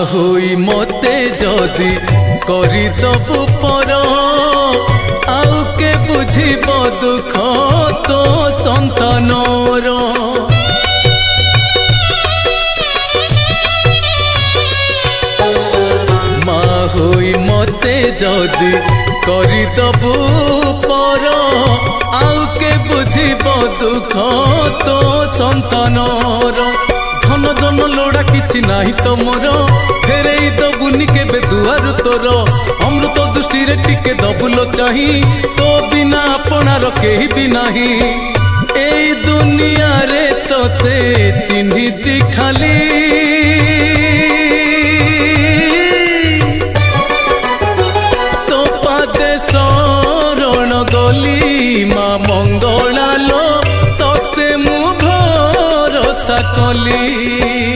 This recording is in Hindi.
होई मते जदि करिदबु पर आउ के बुझिब दुख तो संतानर। माँ होई मते जदि करिदबु पर आउ के बुझिब दुख तो संतानर। धन धन लोड़ा किछि नाही तमर फेरई दबुनि केबे दुआर तोर। अमृत दृष्टि रे टिके दबुलो चाही तो बिना अपनार केही भी नाही। एई दुनिया रे तोते चिन्हिछि खाली तो पादे शरण गली। माँ मंगला लो तोते मु भरोसा कली।